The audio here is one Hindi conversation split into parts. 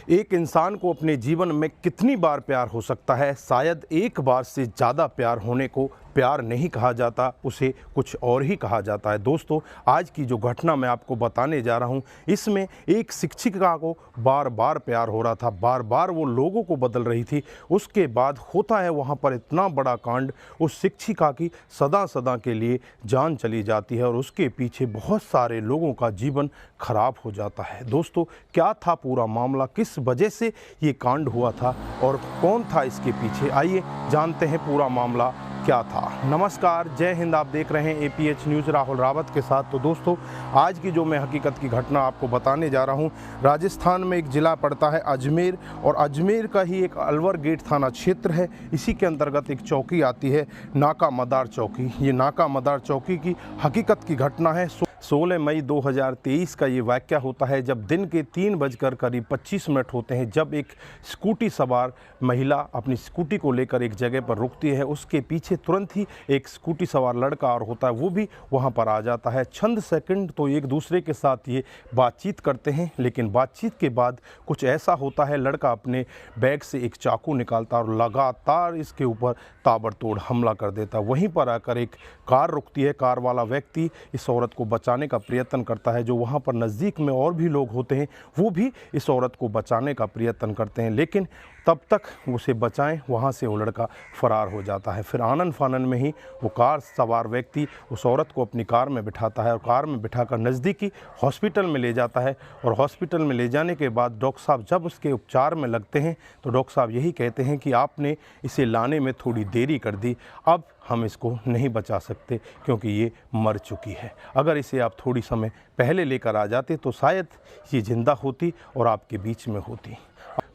एक इंसान को अपने जीवन में कितनी बार प्यार हो सकता है? शायद एक बार से ज़्यादा प्यार होने को प्यार नहीं कहा जाता, उसे कुछ और ही कहा जाता है। दोस्तों, आज की जो घटना मैं आपको बताने जा रहा हूँ, इसमें एक शिक्षिका को बार बार प्यार हो रहा था, बार बार वो लोगों को बदल रही थी। उसके बाद होता है वहाँ पर इतना बड़ा कांड, उस शिक्षिका की सदा सदा के लिए जान चली जाती है और उसके पीछे बहुत सारे लोगों का जीवन खराब हो जाता है। दोस्तों, क्या था पूरा मामला, किस वजह से ये कांड हुआ था और कौन था इसके पीछे? आइए जानते हैं पूरा मामला क्या था। नमस्कार, जय हिंद। आप देख रहे हैं APH न्यूज़ राहुल रावत के साथ। तो दोस्तों, आज की जो मैं हकीकत की घटना आपको बताने जा रहा हूं, राजस्थान में एक ज़िला पड़ता है अजमेर, और अजमेर का ही एक अलवर गेट थाना क्षेत्र है। इसी के अंतर्गत एक चौकी आती है, नाका मदार चौकी। ये नाका मदार चौकी की हकीकत की घटना है। 16 मई 2023 का ये वाक़या होता है, जब दिन के 3:25 होते हैं, जब एक स्कूटी सवार महिला अपनी स्कूटी को लेकर एक जगह पर रुकती है। उसके पीछे तुरंत ही एक स्कूटी सवार लड़का और होता है, वो भी वहाँ पर आ जाता है। चंद सेकंड तो एक दूसरे के साथ ये बातचीत करते हैं, लेकिन बातचीत के बाद कुछ ऐसा होता है, लड़का अपने बैग से एक चाकू निकालता और लगातार इसके ऊपर ताबड़तोड़ हमला कर देता। वहीं पर आकर एक कार रुकती है, कार वाला व्यक्ति इस औरत को बचाने का प्रयत्न करता है। जो वहाँ पर नज़दीक में और भी लोग होते हैं, वो भी इस औरत को बचाने का प्रयत्न करते हैं, लेकिन तब तक उसे बचाएं, वहाँ से वो लड़का फरार हो जाता है। फिर आनन फानन में ही वो कार सवार व्यक्ति उस औरत को अपनी कार में बिठाता है और कार में बिठाकर नज़दीकी हॉस्पिटल में ले जाता है। और हॉस्पिटल में ले जाने के बाद डॉक्टर साहब जब उसके उपचार में लगते हैं, तो डॉक्टर साहब यही कहते हैं कि आपने इसे लाने में थोड़ी देरी कर दी, अब हम इसको नहीं बचा सकते क्योंकि ये मर चुकी है। अगर इसे आप थोड़ी समय पहले लेकर आ जाते तो शायद ये ज़िंदा होती और आपके बीच में होती।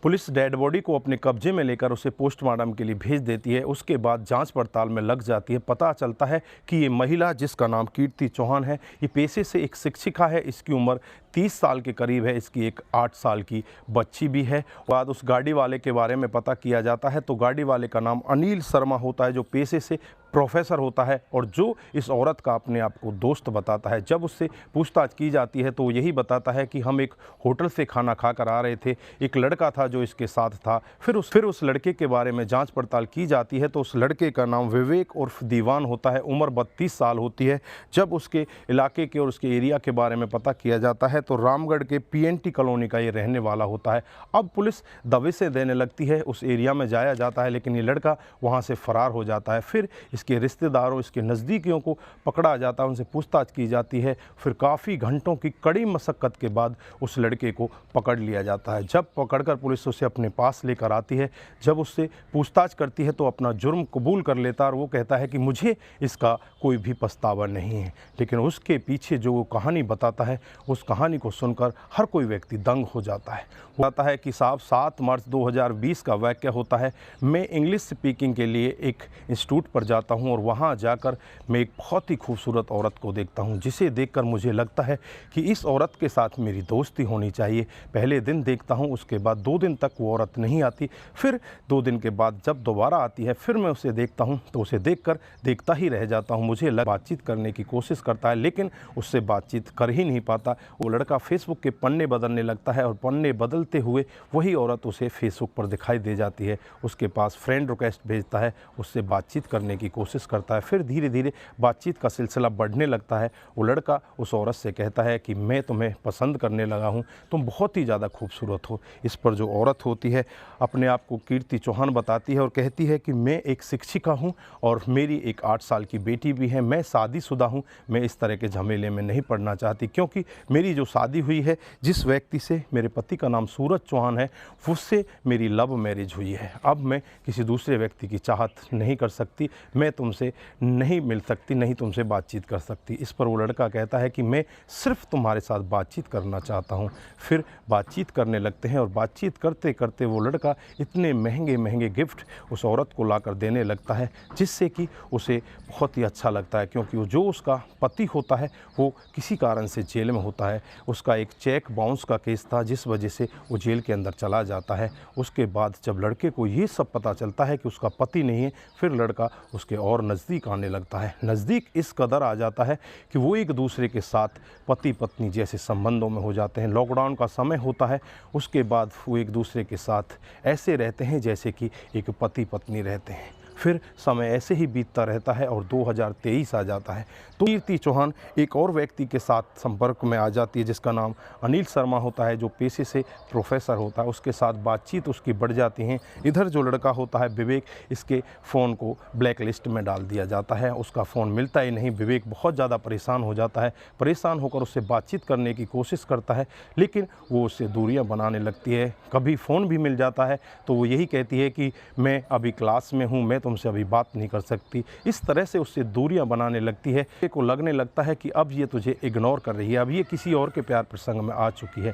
पुलिस डेड बॉडी को अपने कब्जे में लेकर उसे पोस्टमार्टम के लिए भेज देती है। उसके बाद जांच पड़ताल में लग जाती है। पता चलता है कि ये महिला, जिसका नाम कीर्ति चौहान है, ये पेशे से एक शिक्षिका है। इसकी उम्र 30 साल के करीब है। इसकी एक 8 साल की बच्ची भी है। बाद उस गाड़ी वाले के बारे में पता किया जाता है, तो गाड़ी वाले का नाम अनिल शर्मा होता है, जो पेशे से प्रोफेसर होता है और जो इस औरत का अपने आप को दोस्त बताता है। जब उससे पूछताछ की जाती है तो यही बताता है कि हम एक होटल से खाना खाकर आ रहे थे, एक लड़का था जो इसके साथ था। फिर उस लड़के के बारे में जांच पड़ताल की जाती है, तो उस लड़के का नाम विवेक उर्फ दीवान होता है, उम्र 32 साल होती है। जब उसके इलाके के और उसके एरिया के बारे में पता किया जाता है, तो रामगढ़ के PNT कॉलोनी का ये रहने वाला होता है। अब पुलिस दबिशें देने लगती है, उस एरिया में जाया जाता है, लेकिन ये लड़का वहाँ से फरार हो जाता है। फिर इसके रिश्तेदारों, इसके नज़दीकियों को पकड़ा जाता है, उनसे पूछताछ की जाती है। फिर काफ़ी घंटों की कड़ी मशक्क़त के बाद उस लड़के को पकड़ लिया जाता है। जब पकड़कर पुलिस उसे अपने पास लेकर आती है, जब उससे पूछताछ करती है, तो अपना जुर्म कबूल कर लेता है और वो कहता है कि मुझे इसका कोई भी पछतावा नहीं है। लेकिन उसके पीछे जो वो कहानी बताता है, उस कहानी को सुनकर हर कोई व्यक्ति दंग हो जाता है। वो कहता है कि साहब, 7 मार्च 2020 का वाक़या होता है। मैं इंग्लिश स्पीकिंग के लिए एक इंस्टीट्यूट पर जाता हूँ और वहाँ जाकर मैं एक बहुत ही खूबसूरत औरत को देखता हूँ, जिसे देखकर मुझे लगता है कि इस औरत के साथ मेरी दोस्ती होनी चाहिए। पहले दिन देखता हूँ, उसके बाद 2 दिन तक वो औरत नहीं आती। फिर 2 दिन के बाद जब दोबारा आती है, फिर मैं उसे देखता हूँ, तो उसे देखकर देखता ही रह जाता हूँ। मुझे बातचीत करने की कोशिश करता है, लेकिन उससे बातचीत कर ही नहीं पाता। वो लड़का फेसबुक के पन्ने बदलने लगता है और पन्ने बदलते हुए वही औरत उसे फेसबुक पर दिखाई दे जाती है। उसके पास फ्रेंड रिक्वेस्ट भेजता है, उससे बातचीत करने की कोशिश करता है। फिर धीरे धीरे बातचीत का सिलसिला बढ़ने लगता है। वो लड़का उस औरत से कहता है कि मैं तुम्हें पसंद करने लगा हूँ, तुम बहुत ही ज़्यादा खूबसूरत हो। इस पर जो औरत होती है, अपने आप को कीर्ति चौहान बताती है और कहती है कि मैं एक शिक्षिका हूँ और मेरी एक 8 साल की बेटी भी है। मैं शादीशुदा हूँ, मैं इस तरह के झमेले में नहीं पड़ना चाहती, क्योंकि मेरी जो शादी हुई है, जिस व्यक्ति से, मेरे पति का नाम सूरज चौहान है, उससे मेरी लव मैरिज हुई है। अब मैं किसी दूसरे व्यक्ति की चाहत नहीं कर सकती, मैं तुमसे नहीं मिल सकती, नहीं तुमसे बातचीत कर सकती। इस पर वो लड़का कहता है कि मैं सिर्फ तुम्हारे साथ बातचीत करना चाहता हूँ। फिर बातचीत करने लगते हैं और बातचीत करते करते वो लड़का इतने महंगे महंगे गिफ्ट उस औरत को लाकर देने लगता है, जिससे कि उसे बहुत ही अच्छा लगता है, क्योंकि वो जो उसका पति होता है वो किसी कारण से जेल में होता है। उसका एक चेक बाउंस का केस था, जिस वजह से वो जेल के अंदर चला जाता है। उसके बाद जब लड़के को ये सब पता चलता है कि उसका पति नहीं है, फिर लड़का उसके उसके और नज़दीक आने लगता है। नज़दीक इस कदर आ जाता है कि वो एक दूसरे के साथ पति पत्नी जैसे संबंधों में हो जाते हैं। लॉकडाउन का समय होता है, उसके बाद वो एक दूसरे के साथ ऐसे रहते हैं जैसे कि एक पति पत्नी रहते हैं। फिर समय ऐसे ही बीतता रहता है और 2023 आ जाता है तो कीर्ति चौहान एक और व्यक्ति के साथ संपर्क में आ जाती है जिसका नाम अनिल शर्मा होता है, जो पेशे से प्रोफेसर होता है। उसके साथ बातचीत उसकी बढ़ जाती है। इधर जो लड़का होता है विवेक, इसके फ़ोन को ब्लैक लिस्ट में डाल दिया जाता है। उसका फ़ोन मिलता ही नहीं। विवेक बहुत ज़्यादा परेशान हो जाता है। परेशान होकर उससे बातचीत करने की कोशिश करता है, लेकिन वो उससे दूरियां बनाने लगती है। कभी फ़ोन भी मिल जाता है तो वो यही कहती है कि मैं अभी क्लास में हूँ, मैं तुमसे अभी बात नहीं कर सकती। इस तरह से उससे दूरियां बनाने लगती है। को लगने लगता है कि अब ये तुझे इग्नोर कर रही है, अब ये किसी और के प्यार प्रसंग में आ चुकी है।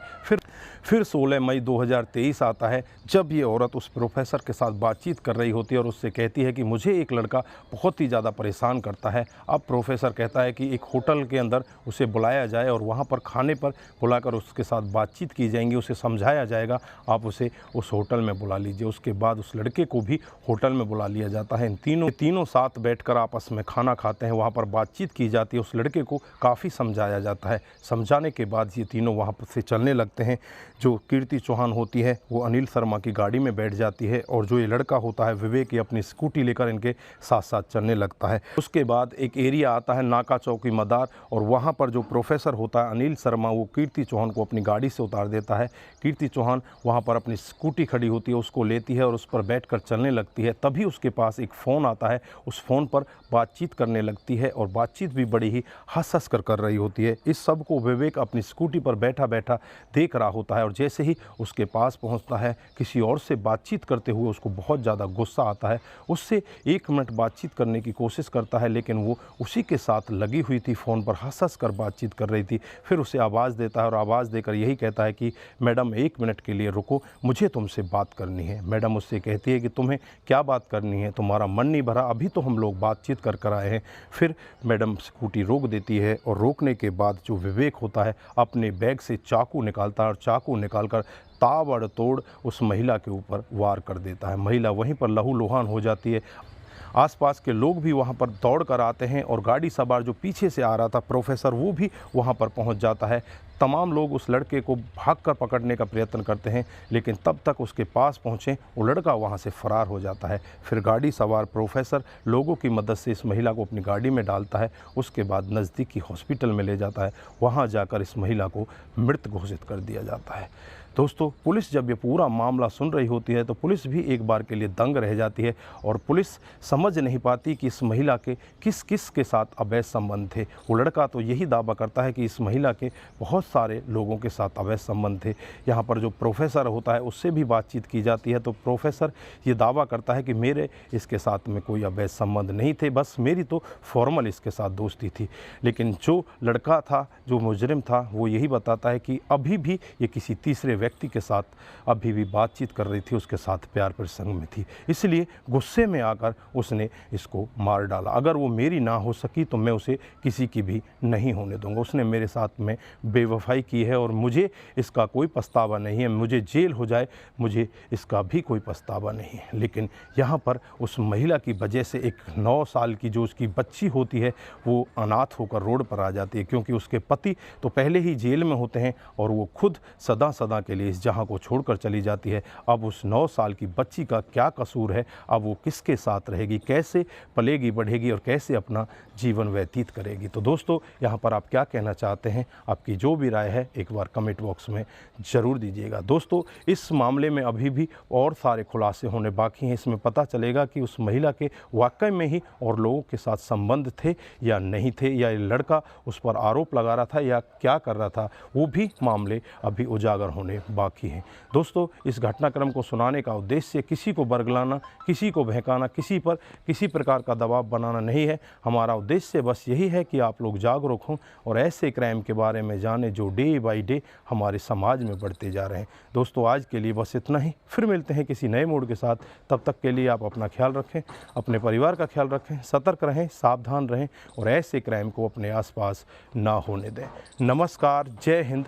फिर 16 मई 2023 आता है, जब ये औरत उस प्रोफेसर के साथ बातचीत कर रही होती है और उससे कहती है कि मुझे एक लड़का बहुत ही ज़्यादा परेशान करता है। अब प्रोफेसर कहता है कि एक होटल के अंदर उसे बुलाया जाए और वहाँ पर खाने पर बुलाकर उसके साथ बातचीत की जाएंगी, उसे समझाया जाएगा, आप उसे उस होटल में बुला लीजिए। उसके बाद उस लड़के को भी होटल में बुला लिया जाता है। इन तीनों साथ बैठकर आपस में खाना खाते हैं, वहाँ पर बातचीत की जाती है। उस लड़के को काफ़ी समझाया जाता है। समझाने के बाद ये तीनों वहाँ से चलने लगते हैं। जो कीर्ति चौहान होती है वो अनिल शर्मा की गाड़ी में बैठ जाती है और जो ये लड़का होता है विवेक, ये अपनी स्कूटी लेकर इनके साथ साथ चलने लगता है। उसके बाद एक एरिया आता है नाका चौकी मदार, और वहाँ पर जो प्रोफेसर होता है अनिल शर्मा, वो कीर्ति चौहान को अपनी गाड़ी से उतार देता है। कीर्ति चौहान वहाँ पर अपनी स्कूटी खड़ी होती है, उसको लेती है और उस पर बैठकर चलने लगती है। तभी उसके पास एक फ़ोन आता है, उस फ़ोन पर बातचीत करने लगती है और बातचीत भी बड़ी ही हंस कर रही होती है। इस सब को विवेक अपनी स्कूटी पर बैठा बैठा देख रहा होता है और जैसे ही उसके पास पहुंचता है, किसी और से बातचीत करते हुए उसको बहुत ज़्यादा गुस्सा आता है। उससे 1 मिनट बातचीत करने की कोशिश करता है, लेकिन वो उसी के साथ लगी हुई थी, फ़ोन पर हंस कर बातचीत कर रही थी। फिर उसे आवाज़ देता है और आवाज़ देकर यही कहता है कि मैडम 1 मिनट के लिए रुको, मुझे तुमसे बात करनी है। मैडम उससे कहती है कि तुम्हें क्या बात करनी है, तुम्हारा मन नहीं भरा, अभी तो हम लोग बातचीत कर आए हैं। फिर मैडम स्कूटी रोक देती है और रोकने के बाद जो विवेक होता है अपने बैग से चाकू निकालता है और चाकू निकालकर ताबड़तोड़ उस महिला के ऊपर वार कर देता है। महिला वहीं पर लहूलुहान हो जाती है। आसपास के लोग भी वहाँ पर दौड़ कर आते हैं और गाड़ी सवार जो पीछे से आ रहा था प्रोफेसर, वो भी वहाँ पर पहुँच जाता है। तमाम लोग उस लड़के को भागकर पकड़ने का प्रयत्न करते हैं, लेकिन तब तक उसके पास पहुँचे वो लड़का वहाँ से फरार हो जाता है। फिर गाड़ी सवार प्रोफेसर लोगों की मदद से इस महिला को अपनी गाड़ी में डालता है। उसके बाद नज़दीकी हॉस्पिटल में ले जाता है। वहाँ जाकर इस महिला को मृत घोषित कर दिया जाता है। दोस्तों, पुलिस जब ये पूरा मामला सुन रही होती है तो पुलिस भी एक बार के लिए दंग रह जाती है और पुलिस समझ नहीं पाती कि इस महिला के किस किस के साथ अवैध संबंध थे। वो लड़का तो यही दावा करता है कि इस महिला के बहुत सारे लोगों के साथ अवैध संबंध थे। यहाँ पर जो प्रोफेसर होता है उससे भी बातचीत की जाती है तो प्रोफेसर ये दावा करता है कि मेरे इसके साथ में कोई अवैध संबंध नहीं थे, बस मेरी तो फॉर्मल इसके साथ दोस्ती थी। लेकिन जो लड़का था, जो मुजरिम था, वो यही बताता है कि अभी भी ये किसी तीसरे व्यक्ति के साथ अभी भी बातचीत कर रही थी, उसके साथ प्यार प्रसंग में थी। इसलिए गुस्से में आकर उसने इसको मार डाला। अगर वो मेरी ना हो सकी तो मैं उसे किसी की भी नहीं होने दूंगा। उसने मेरे साथ में बेवफाई की है और मुझे इसका कोई पछतावा नहीं है। मुझे जेल हो जाए, मुझे इसका भी कोई पछतावा नहीं है। लेकिन यहाँ पर उस महिला की वजह से एक 9 साल की जो उसकी बच्ची होती है वो अनाथ होकर रोड पर आ जाती है, क्योंकि उसके पति तो पहले ही जेल में होते हैं और वो खुद सदा सदा के लिए इस जहां को छोड़कर चली जाती है। अब उस 9 साल की बच्ची का क्या कसूर है? अब वो किसके साथ रहेगी, कैसे पलेगी बढ़ेगी और कैसे अपना जीवन व्यतीत करेगी? तो दोस्तों, यहाँ पर आप क्या कहना चाहते हैं? आपकी जो भी राय है एक बार कमेंट बॉक्स में ज़रूर दीजिएगा। दोस्तों, इस मामले में अभी भी और सारे खुलासे होने बाकी हैं। इसमें पता चलेगा कि उस महिला के वाकई में ही और लोगों के साथ संबंध थे या नहीं थे, या ये लड़का उस पर आरोप लगा रहा था या क्या कर रहा था, वो भी मामले अभी उजागर होने बाकी हैं। दोस्तों, इस घटनाक्रम को सुनाने का उद्देश्य किसी को बरगलाना, किसी को बहकाना, किसी पर किसी प्रकार का दबाव बनाना नहीं है। हमारा उद्देश्य बस यही है कि आप लोग जागरूक हों और ऐसे क्राइम के बारे में जानें जो डे बाय डे हमारे समाज में बढ़ते जा रहे हैं। दोस्तों, आज के लिए बस इतना ही। फिर मिलते हैं किसी नए मूड के साथ। तब तक के लिए आप अपना ख्याल रखें, अपने परिवार का ख्याल रखें, सतर्क रहें, सावधान रहें और ऐसे क्राइम को अपने आसपास ना होने दें। नमस्कार, जय हिंद,